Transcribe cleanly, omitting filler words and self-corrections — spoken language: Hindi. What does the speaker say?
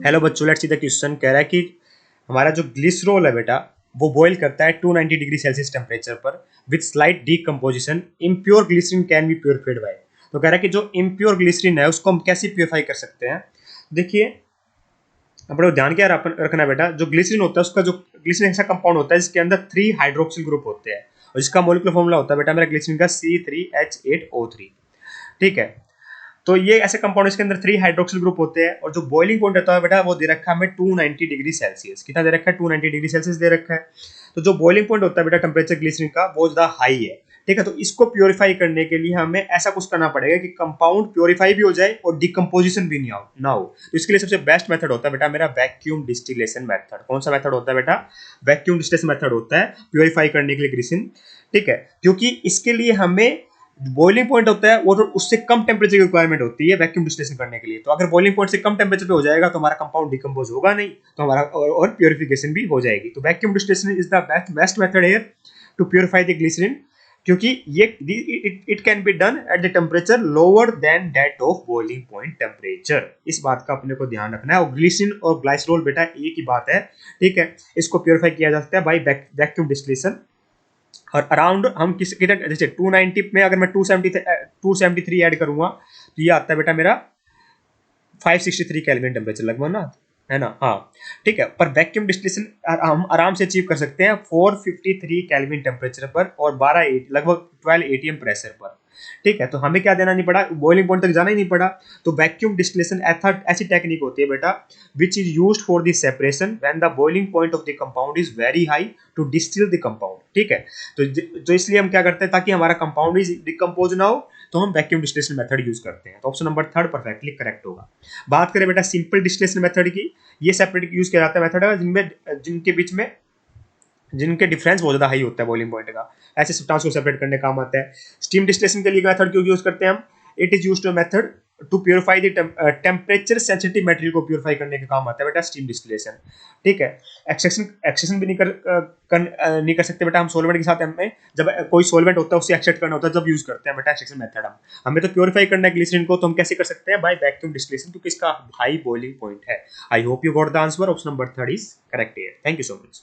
हेलो बच्चों, लेट्स सी द क्वेश्चन। कह रहा है कि हमारा जो ग्लिसरॉल है बेटा वो बॉईल करता है 290 डिग्री सेल्सियस टेम्परेचर पर with slight decomposition. Impure glycerine can be purified by. तो कह रहा है कि जो इम्प्योर ग्लिसरीन है उसको हम कैसे प्योरीफाई कर सकते हैं। देखिए, अपने को ध्यान क्या रखना है बेटा, जो ग्लिसरीन होता है उसका जो ग्लिसरीन ऐसा कंपाउंड होता है जिसके अंदर 3 हाइड्रोक्सिल ग्रुप होते हैं और जिसका मॉलिक्यूलर फॉर्मूला होता है बेटा मेरा ग्लिसरीन का C3H8O3। ठीक है, तो ये ऐसे कंपाउंड इसके अंदर 3 हाइड्रोक्सिल ग्रुप होते हैं और जो बॉइलिंग पॉइंट होता है बेटा वो दे रखा है हमें 290 डिग्री सेल्सियस। कितना दे रखा है? 290 डिग्री सेल्सियस दे रखा है। तो जो बॉइलिंग पॉइंट होता है बेटा टेम्परेचर ग्लिसरीन का वो ज्यादा हाई है। ठीक है, तो इसको प्योरीफाई करने के लिए हमें ऐसा कुछ करना पड़ेगा कि कंपाउंड प्योरीफाई भी हो जाए और डिकम्पोजिशन भी ना हो। तो इसके लिए सबसे बेस्ट मेथड होता है बेटा मेरा वैक्यूम डिस्टिलेशन मेथड। कौन सा मेथड होता है बेटा? वैक्यूम डिस्टिलेशन मेथड होता है प्योरीफाई करने के लिए ग्लिसरीन। ठीक है, क्योंकि इसके लिए हमें बॉइलिंग पॉइंट होता है वो तो उससे कम टेम्परेचर की रिक्वायरमेंट होती है वैक्यूम डिस्टिलेशन करने के लिए। तो अगर बॉइलिंग पॉइंट से कम टेम्परेचर पे हो जाएगा तो हमारा कंपाउंड डिकम्पोज होगा नहीं, तो हमारा और प्योरिफिकेशन भी हो जाएगी। तो vacuum distillation is the best method here to purify the glycerine, क्योंकि ये it can be done at the temperature lower than that of boiling point temperature. इस बात का अपने को ध्यान रखना है। और ग्लिसरीन और ग्लाइसरॉल बेटा एक ही बात है। ठीक है, इसको प्योरीफाई किया जा सकता है बाई वैक्यूम डिस्टिलेशन। और अराउंड हम कितना, जैसे 290 में अगर मैं 273 ऐड करूंगा तो ये आता है बेटा मेरा 563 केल्विन टेम्परेचर लगभग ना, है ना? हाँ, ठीक है। पर वैक्यूम डिस्टिलेशन हम आराम से अचीव कर सकते हैं 453 केल्विन टेम्परेचर पर और 12 लगभग 12 एटीएम प्रेशर पर। ठीक है, तो हमें क्या देना नहीं पड़ा, बॉइलिंग पॉइंट तक जाना ही नहीं पड़ा। तो वैक्यूम डिस्टिलेशन ऐसी टेक्निक होती है बेटा which is used for the separation when the boiling point of the compound is very high to distil the compound. ठीक है, तो इसलिए हम क्या करते हैं, ताकि हमारा कंपाउंड इज डिकम्पोज ना हो तो हम वैक्यूम डिस्टिलेशन मेथड यूज करते हैं। तो ऑप्शन नंबर 3 परफेक्टली करेक्ट होगा। बात करें बेटा सिंपल डिस्टिलेशन मेथड की, ये सेपरेट यूज किया जाता है मेथड है जिनमें जिनके बीच में जिनके डिफरेंस बहुत ज्यादा हाई होता है बॉइलिंग पॉइंट का, ऐसे सब्सटेंस को सेपरेट करने काम आता है। स्टीम डिस्टिलेशन के लिए मेथड क्यों यूज करते हैं हम? It is used method to purify the temperature sensitive material को प्योरीफाई करने के काम आता है बेटा स्टीम डिस्टिलेशन। ठीक है, एक्सट्रैक्शन भी नहीं कर सकते बेटा हम सॉल्वेंट के साथ। हमें जब कोई सॉल्वेंट होता है उससे एक्सट्रैक्ट करना होता है जब यूज करते हैं बेटा एक्सट्रैक्शन मेथड। हमें तो प्योरीफाई करना है ग्लिसरीन को, तो हम कैसे कर सकते हैं? बाय वैक्यूम डिस्टिलेशन, क्योंकि इसका हाई बॉइलिंग पॉइंट है। I hope you got the answer. Option number 3 is correct here. Thank you so much.